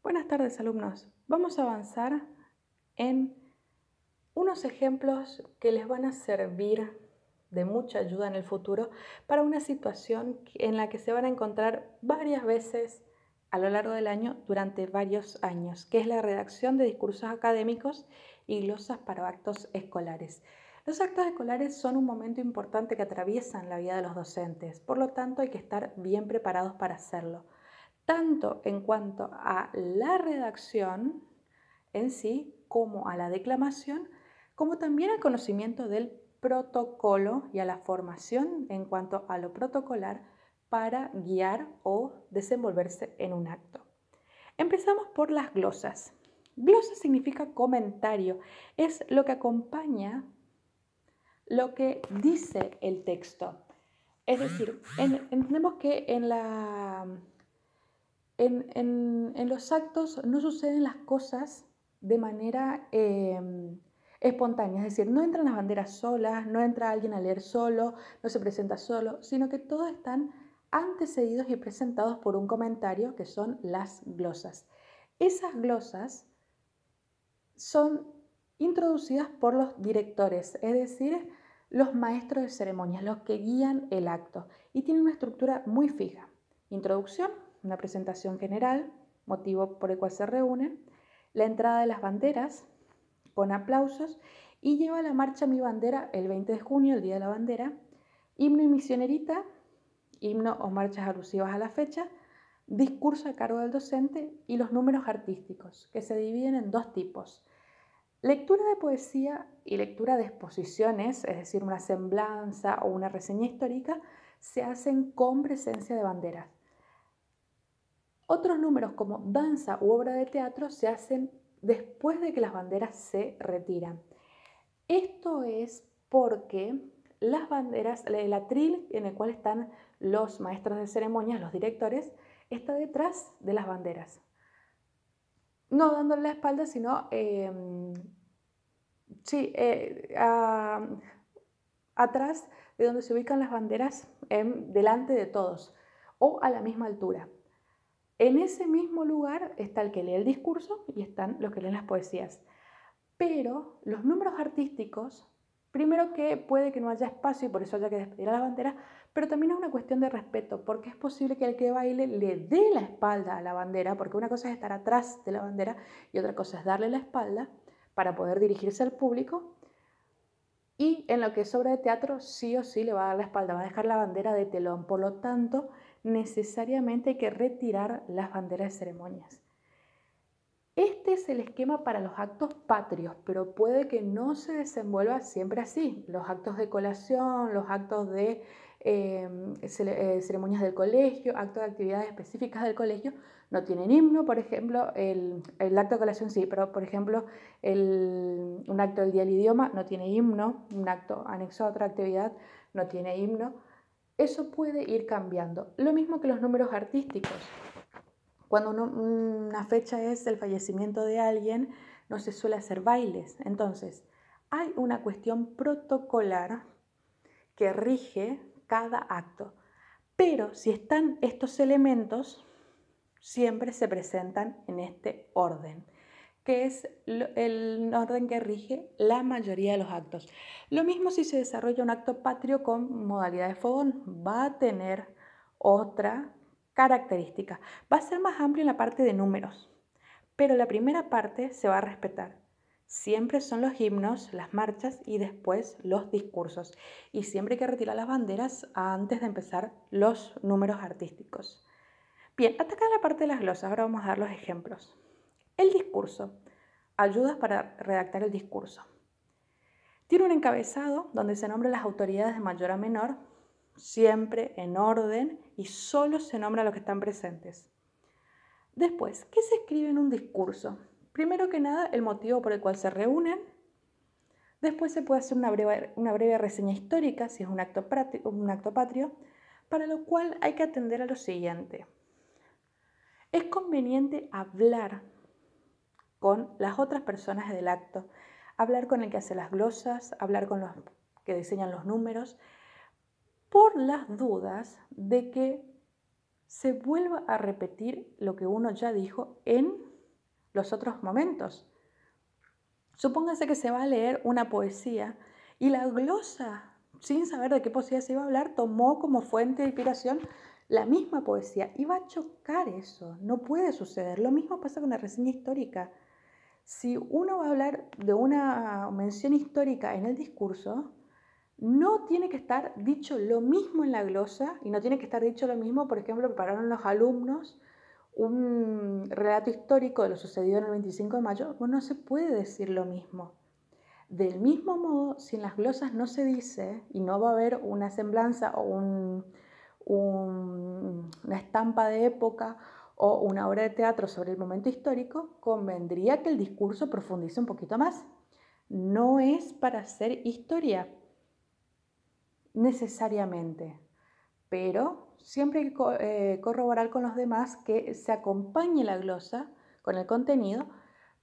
Buenas tardes, alumnos. Vamos a avanzar en unos ejemplos que les van a servir de mucha ayuda en el futuro para una situación en la que se van a encontrar varias veces a lo largo del año durante varios años, que es la redacción de discursos académicos y glosas para actos escolares. Los actos escolares son un momento importante que atraviesan la vida de los docentes, por lo tanto hay que estar bien preparados para hacerlo, tanto en cuanto a la redacción en sí, como a la declamación, como también al conocimiento del protocolo y a la formación en cuanto a lo protocolar para guiar o desenvolverse en un acto. Empezamos por las glosas. Glosa significa comentario, es lo que acompaña lo que dice el texto. Es decir, entendemos que en los actos no suceden las cosas de manera espontánea, es decir, no entran las banderas solas, no entra alguien a leer solo, no se presenta solo, sino que todos están antecedidos y presentados por un comentario que son las glosas. Esas glosas son introducidas por los directores, es decir, los maestros de ceremonias, los que guían el acto, y tienen una estructura muy fija. Introducción, una presentación general, motivo por el cual se reúnen, la entrada de las banderas con aplausos y lleva la marcha Mi Bandera el 20 de junio, el Día de la Bandera, himno y misionerita, himno o marchas alusivas a la fecha, discurso a cargo del docente y los números artísticos, que se dividen en dos tipos. Lectura de poesía y lectura de exposiciones, es decir, una semblanza o una reseña histórica, se hacen con presencia de banderas. Otros números como danza u obra de teatro se hacen después de que las banderas se retiran. Esto es porque las banderas, el atril en el cual están los maestros de ceremonias, los directores, está detrás de las banderas. No dándole la espalda, sino atrás de donde se ubican las banderas, delante de todos o a la misma altura. En ese mismo lugar está el que lee el discurso y están los que leen las poesías. Pero los números artísticos, primero que puede que no haya espacio y por eso haya que despedir a la bandera, pero también es una cuestión de respeto, porque es posible que el que baile le dé la espalda a la bandera, porque una cosa es estar atrás de la bandera y otra cosa es darle la espalda para poder dirigirse al público. Y en lo que es obra de teatro, sí o sí le va a dar la espalda, va a dejar la bandera de telón. Por lo tanto, necesariamente hay que retirar las banderas de ceremonias. Este es el esquema para los actos patrios, pero puede que no se desenvuelva siempre así. Los actos de colación, los actos de ceremonias del colegio, actos de actividades específicas del colegio, no tienen himno, por ejemplo, el acto de colación sí, pero por ejemplo un acto del Día del Idioma no tiene himno, un acto anexo a otra actividad no tiene himno. Eso puede ir cambiando. Lo mismo que los números artísticos. Cuando una fecha es el fallecimiento de alguien, no se suele hacer bailes. Entonces, hay una cuestión protocolar que rige cada acto. Pero si están estos elementos, siempre se presentan en este orden, que es el orden que rige la mayoría de los actos. Lo mismo si se desarrolla un acto patrio con modalidad de fogón, va a tener otra característica. Va a ser más amplio en la parte de números, pero la primera parte se va a respetar. Siempre son los himnos, las marchas y después los discursos. Y siempre hay que retirar las banderas antes de empezar los números artísticos. Bien, hasta acá la parte de las glosas. Ahora vamos a dar los ejemplos. El discurso. Ayudas para redactar el discurso. Tiene un encabezado donde se nombran las autoridades de mayor a menor, siempre en orden y solo se nombra a los que están presentes. Después, ¿qué se escribe en un discurso? Primero que nada, el motivo por el cual se reúnen. Después se puede hacer una breve reseña histórica, si es un acto patrio, para lo cual hay que atender a lo siguiente. Es conveniente hablar con las otras personas del acto, hablar con el que hace las glosas, hablar con los que diseñan los números, por las dudas de que se vuelva a repetir lo que uno ya dijo en los otros momentos. Supóngase que se va a leer una poesía y la glosa, sin saber de qué poesía se iba a hablar, tomó como fuente de inspiración la misma poesía. Y va a chocar eso, no puede suceder. Lo mismo pasa con la reseña histórica. Si uno va a hablar de una mención histórica en el discurso, no tiene que estar dicho lo mismo en la glosa y no tiene que estar dicho lo mismo, por ejemplo, prepararon los alumnos un relato histórico de lo sucedido en el 25 de mayo, pues no se puede decir lo mismo. Del mismo modo, si en las glosas no se dice y no va a haber una semblanza o una estampa de época o una obra de teatro sobre el momento histórico, convendría que el discurso profundice un poquito más. No es para hacer historia necesariamente, pero siempre hay que corroborar con los demás que se acompañe la glosa con el contenido,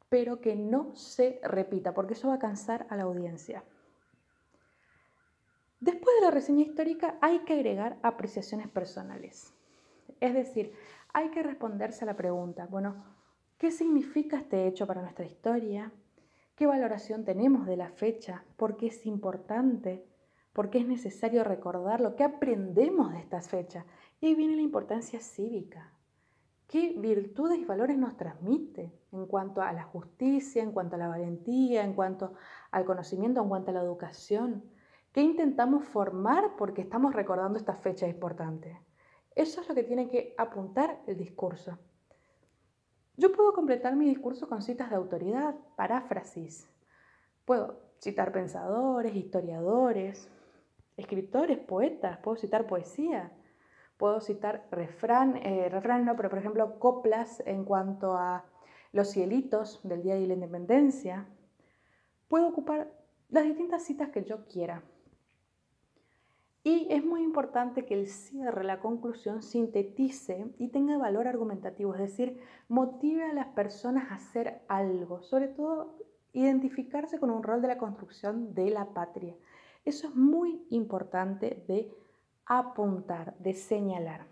pero que no se repita, porque eso va a cansar a la audiencia. Después de la reseña histórica hay que agregar apreciaciones personales. Es decir, hay que responderse a la pregunta, bueno, ¿qué significa este hecho para nuestra historia? ¿Qué valoración tenemos de la fecha? ¿Por qué es importante? ¿Por qué es necesario recordarlo? ¿Qué aprendemos de estas fechas? Y ahí viene la importancia cívica. ¿Qué virtudes y valores nos transmite en cuanto a la justicia, en cuanto a la valentía, en cuanto al conocimiento, en cuanto a la educación? ¿Qué intentamos formar porque estamos recordando esta fecha importante? Eso es lo que tiene que apuntar el discurso. Yo puedo completar mi discurso con citas de autoridad, paráfrasis. Puedo citar pensadores, historiadores, escritores, poetas, puedo citar poesía, puedo citar refranes no, pero por ejemplo coplas en cuanto a los cielitos del Día de la Independencia. Puedo ocupar las distintas citas que yo quiera. Y es muy importante que el cierre, la conclusión, sintetice y tenga valor argumentativo, es decir, motive a las personas a hacer algo, sobre todo identificarse con un rol de la construcción de la patria. Eso es muy importante de apuntar, de señalar.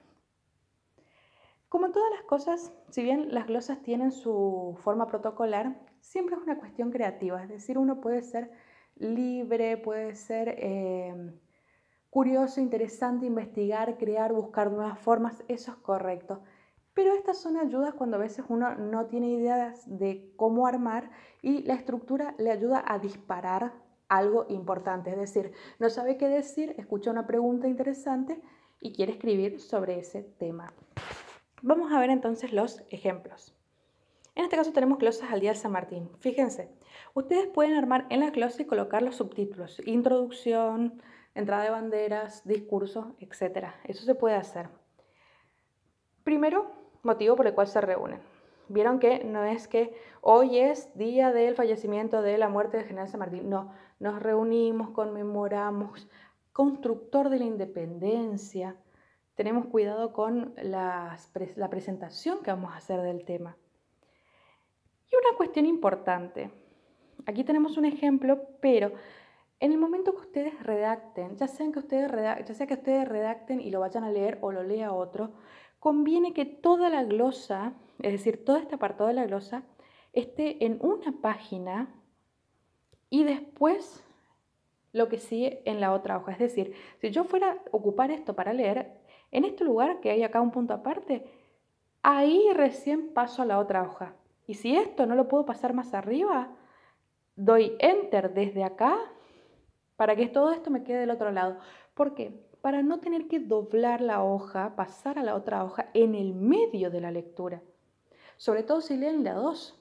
Como en todas las cosas, si bien las glosas tienen su forma protocolar, siempre es una cuestión creativa, es decir, uno puede ser libre, puede ser curioso, interesante, investigar, crear, buscar nuevas formas, eso es correcto. Pero estas son ayudas cuando a veces uno no tiene ideas de cómo armar y la estructura le ayuda a disparar algo importante. Es decir, no sabe qué decir, escucha una pregunta interesante y quiere escribir sobre ese tema. Vamos a ver entonces los ejemplos. En este caso tenemos glosas al Día de San Martín. Fíjense, ustedes pueden armar en la glosa y colocar los subtítulos, introducción, entrada de banderas, discurso, etc. Eso se puede hacer. Primero, motivo por el cual se reúnen. Vieron que no es que hoy es día del fallecimiento, de la muerte del general San Martín. No, nos reunimos, conmemoramos, constructor de la independencia. Tenemos cuidado con la presentación que vamos a hacer del tema. Y una cuestión importante. Aquí tenemos un ejemplo, pero en el momento que ustedes redacten, ya sea que ustedes redacten y lo vayan a leer o lo lea otro, conviene que toda la glosa, es decir, todo este apartado de la glosa, esté en una página y después lo que sigue en la otra hoja. Es decir, si yo fuera a ocupar esto para leer, en este lugar que hay acá un punto aparte, ahí recién paso a la otra hoja. Y si esto no lo puedo pasar más arriba, doy Enter desde acá para que todo esto me quede del otro lado. ¿Por qué? Para no tener que doblar la hoja, pasar a la otra hoja en el medio de la lectura. Sobre todo si leen de a dos.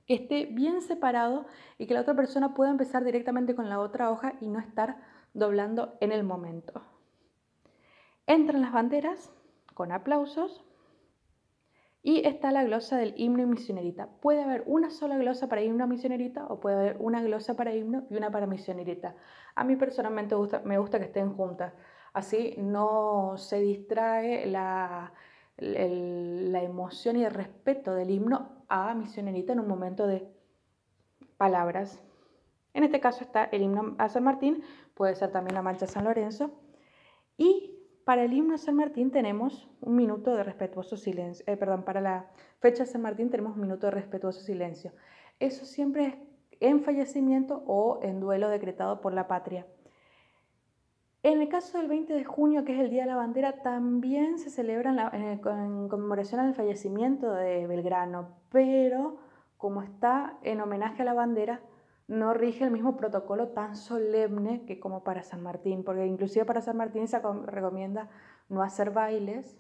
Que esté bien separado y que la otra persona pueda empezar directamente con la otra hoja y no estar doblando en el momento. Entran las banderas con aplausos. Y está la glosa del himno y misionerita. Puede haber una sola glosa para himno y misionerita o puede haber una glosa para himno y una para misionerita. A mí personalmente me gusta que estén juntas. Así no se distrae la emoción y el respeto del himno a misionerita en un momento de palabras. En este caso está el himno a San Martín, puede ser también la marcha a San Lorenzo. Y para el himno de San Martín tenemos un minuto de respetuoso silencio. Para la fecha de San Martín tenemos un minuto de respetuoso silencio. Eso siempre es en fallecimiento o en duelo decretado por la patria. En el caso del 20 de junio, que es el Día de la Bandera, también se celebra en conmemoración al fallecimiento de Belgrano, pero como está en homenaje a la bandera, no rige el mismo protocolo tan solemne que como para San Martín, porque inclusive para San Martín se recomienda no hacer bailes,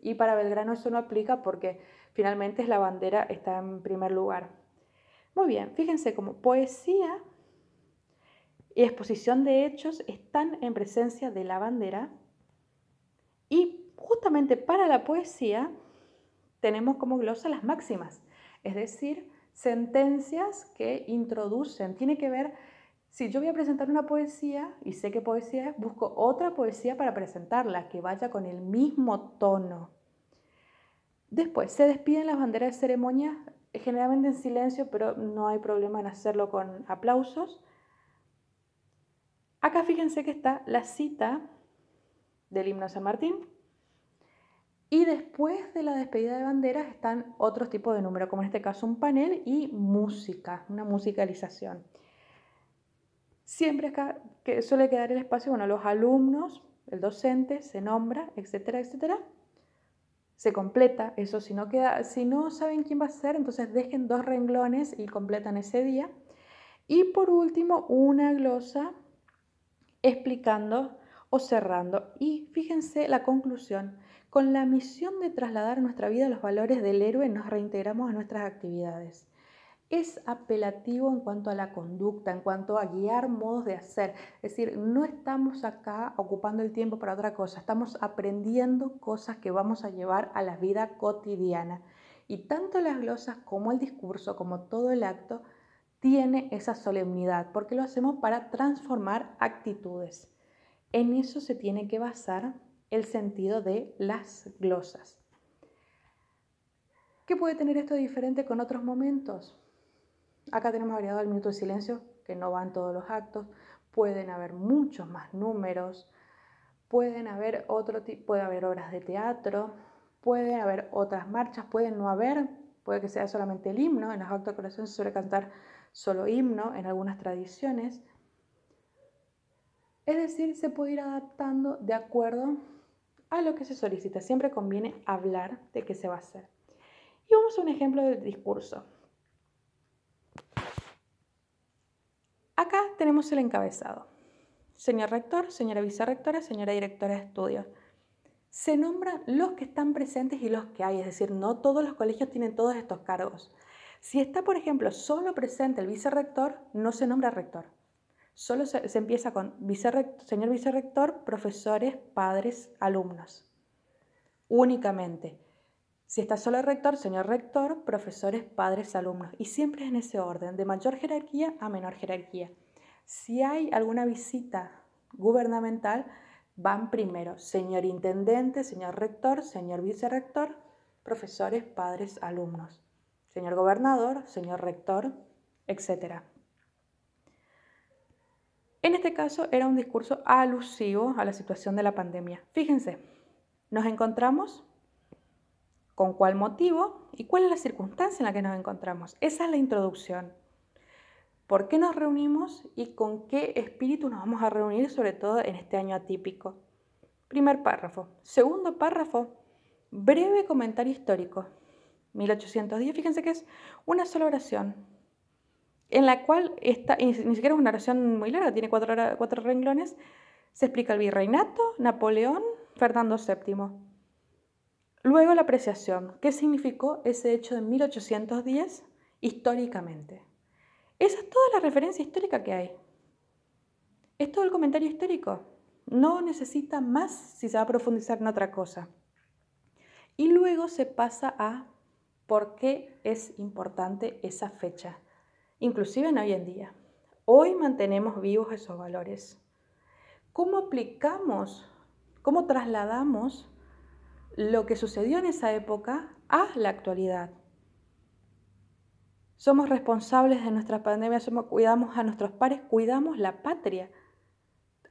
y para Belgrano eso no aplica porque finalmente la bandera está en primer lugar. Muy bien, fíjense como poesía y exposición de hechos están en presencia de la bandera, y justamente para la poesía tenemos como glosa las máximas, es decir, sentencias que introducen, tiene que ver, si yo voy a presentar una poesía y sé qué poesía es, busco otra poesía para presentarla, que vaya con el mismo tono. Después, se despiden las banderas de ceremonia, generalmente en silencio, pero no hay problema en hacerlo con aplausos. Acá fíjense que está la cita del himno de San Martín. Y después de la despedida de banderas están otros tipos de números, como en este caso un panel y música, una musicalización. Siempre acá que suele quedar el espacio, bueno, los alumnos, el docente, se nombra, etcétera, etcétera. Se completa, eso si no saben quién va a ser, entonces dejen 2 renglones y completan ese día. Y por último, una glosa explicando o cerrando. Y fíjense la conclusión. Con la misión de trasladar a nuestra vida los valores del héroe, nos reintegramos a nuestras actividades. Es apelativo en cuanto a la conducta, en cuanto a guiar modos de hacer. Es decir, no estamos acá ocupando el tiempo para otra cosa, estamos aprendiendo cosas que vamos a llevar a la vida cotidiana. Y tanto las glosas como el discurso, como todo el acto, tiene esa solemnidad, porque lo hacemos para transformar actitudes. En eso se tiene que basar el sentido de las glosas. ¿Qué puede tener esto diferente con otros momentos? Acá tenemos agregado el minuto de silencio, que no va en todos los actos. Pueden haber muchos más números, puede haber obras de teatro, pueden haber otras marchas, pueden no haber, puede que sea solamente el himno. En los actos de corazón se suele cantar solo himno en algunas tradiciones. Es decir, se puede ir adaptando de acuerdo a lo que se solicita. Siempre conviene hablar de qué se va a hacer. Y vamos a un ejemplo del discurso. Acá tenemos el encabezado. Señor rector, señora vicerrectora, señora directora de estudios. Se nombran los que están presentes y los que hay, es decir, no todos los colegios tienen todos estos cargos. Si está, por ejemplo, solo presente el vicerrector, no se nombra rector. Solo se empieza con señor vicerrector, profesores, padres, alumnos. Únicamente. Si está solo el rector, señor rector, profesores, padres, alumnos. Y siempre es en ese orden, de mayor jerarquía a menor jerarquía. Si hay alguna visita gubernamental, van primero señor intendente, señor rector, señor vicerrector, profesores, padres, alumnos. Señor gobernador, señor rector, etc. En este caso era un discurso alusivo a la situación de la pandemia. Fíjense, nos encontramos, con cuál motivo y cuál es la circunstancia en la que nos encontramos. Esa es la introducción. ¿Por qué nos reunimos y con qué espíritu nos vamos a reunir, sobre todo en este año atípico? Primer párrafo. Segundo párrafo, breve comentario histórico. 1810, fíjense que es una sola oración, en la cual ni siquiera es una oración muy larga, tiene 4 renglones. Se explica el virreinato, Napoleón, Fernando VII. Luego la apreciación. ¿Qué significó ese hecho de 1810 históricamente? Esa es toda la referencia histórica que hay. Es todo el comentario histórico. No necesita más si se va a profundizar en otra cosa. Y luego se pasa a por qué es importante esa fecha, inclusive en hoy en día. Hoy mantenemos vivos esos valores. ¿Cómo aplicamos, cómo trasladamos lo que sucedió en esa época a la actualidad? Somos responsables de nuestra pandemia, cuidamos a nuestros pares, cuidamos la patria.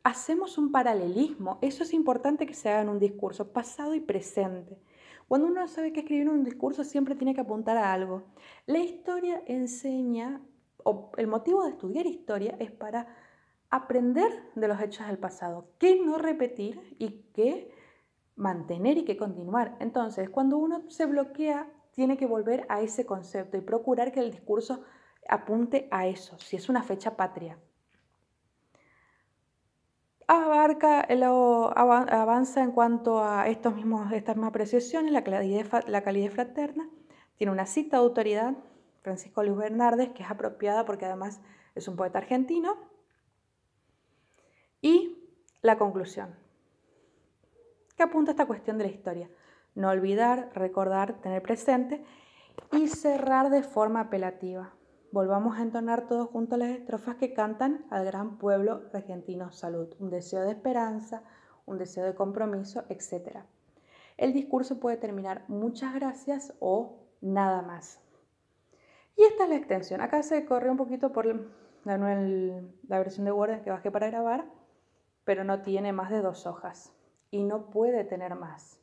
hacemos un paralelismo. Eso es importante que se haga en un discurso, pasado y presente. Cuando uno sabe que escribir un discurso siempre tiene que apuntar a algo. La historia enseña, o el motivo de estudiar historia es para aprender de los hechos del pasado, qué no repetir y qué mantener y qué continuar. Entonces, cuando uno se bloquea, tiene que volver a ese concepto y procurar que el discurso apunte a eso, si es una fecha patria. Avanza en cuanto a estas mismas apreciaciones, la calidez fraterna. Tiene una cita de autoridad, Francisco Luis Bernardes, que es apropiada porque además es un poeta argentino. Y la conclusión, que apunta a esta cuestión de la historia. No olvidar, recordar, tener presente y cerrar de forma apelativa. Volvamos a entonar todos juntos las estrofas que cantan al gran pueblo argentino. Salud, un deseo de esperanza, un deseo de compromiso, etc. El discurso puede terminar muchas gracias o nada más. Y esta es la extensión. Acá se corrió un poquito por la versión de Word que bajé para grabar, pero no tiene más de 2 hojas y no puede tener más.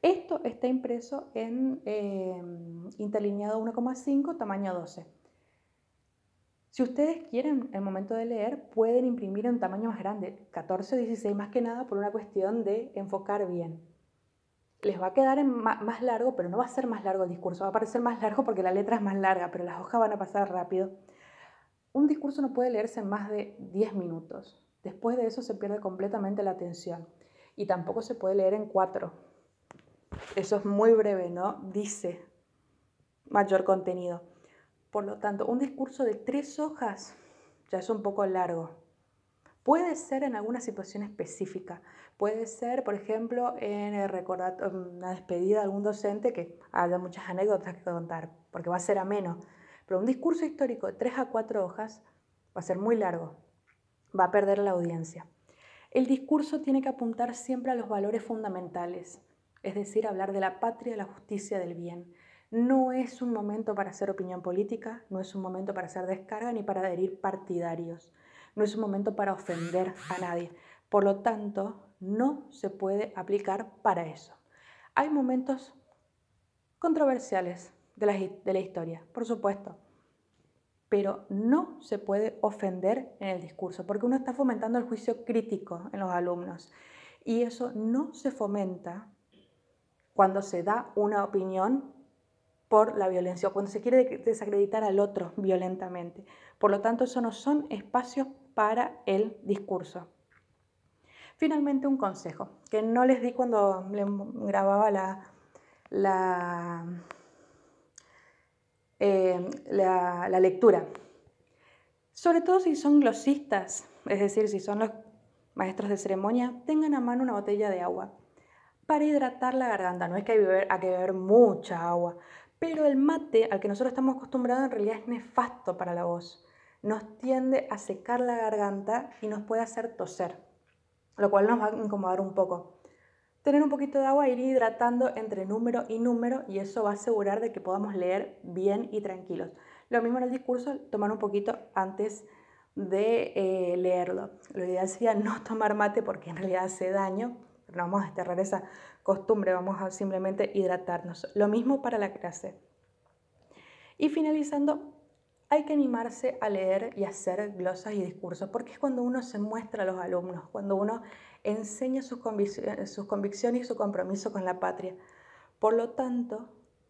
Esto está impreso en interlineado 1,5, tamaño 12. Si ustedes quieren, en el momento de leer, pueden imprimir en un tamaño más grande, 14 o 16, más que nada por una cuestión de enfocar bien. Les va a quedar más largo, pero no va a ser más largo el discurso, va a parecer más largo porque la letra es más larga, pero las hojas van a pasar rápido. Un discurso no puede leerse en más de 10 minutos. Después de eso se pierde completamente la atención. Y tampoco se puede leer en 4. Eso es muy breve, ¿no? Dice mayor contenido. Por lo tanto, un discurso de 3 hojas ya es un poco largo. Puede ser en alguna situación específica. Puede ser, por ejemplo, en una despedida de algún docente que haya muchas anécdotas que contar, porque va a ser ameno. Pero un discurso histórico de 3 a 4 hojas va a ser muy largo. Va a perder la audiencia. El discurso tiene que apuntar siempre a los valores fundamentales, es decir, hablar de la patria, la justicia, del bien. No es un momento para hacer opinión política, no es un momento para hacer descarga ni para adherir partidarios, no es un momento para ofender a nadie. Por lo tanto, no se puede aplicar para eso. Hay momentos controversiales de la historia, por supuesto, pero no se puede ofender en el discurso, porque uno está fomentando el juicio crítico en los alumnos. Y eso no se fomenta cuando se da una opinión por la violencia o cuando se quiere desacreditar al otro violentamente. Por lo tanto, eso no son espacios para el discurso. Finalmente, un consejo que no les di cuando grababa la lectura. Sobre todo si son glosistas, es decir, si son los maestros de ceremonia, tengan a mano una botella de agua para hidratar la garganta. No es que hay que beber mucha agua, pero el mate al que nosotros estamos acostumbrados en realidad es nefasto para la voz. Nos tiende a secar la garganta y nos puede hacer toser, lo cual nos va a incomodar un poco. Tener un poquito de agua, ir hidratando entre número y número, y eso va a asegurar de que podamos leer bien y tranquilos. Lo mismo en el discurso, tomar un poquito antes de leerlo. Lo ideal sería no tomar mate porque en realidad hace daño, pero no vamos a desterrar esa costumbre, vamos a simplemente hidratarnos. Lo mismo para la clase. Y finalizando, hay que animarse a leer y hacer glosas y discursos, porque es cuando uno se muestra a los alumnos, cuando uno enseña sus convicciones y su compromiso con la patria. Por lo tanto,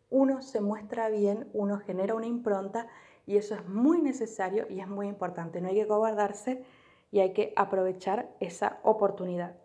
uno se muestra bien, uno genera una impronta y eso es muy necesario y es muy importante. No hay que cobardarse y hay que aprovechar esa oportunidad.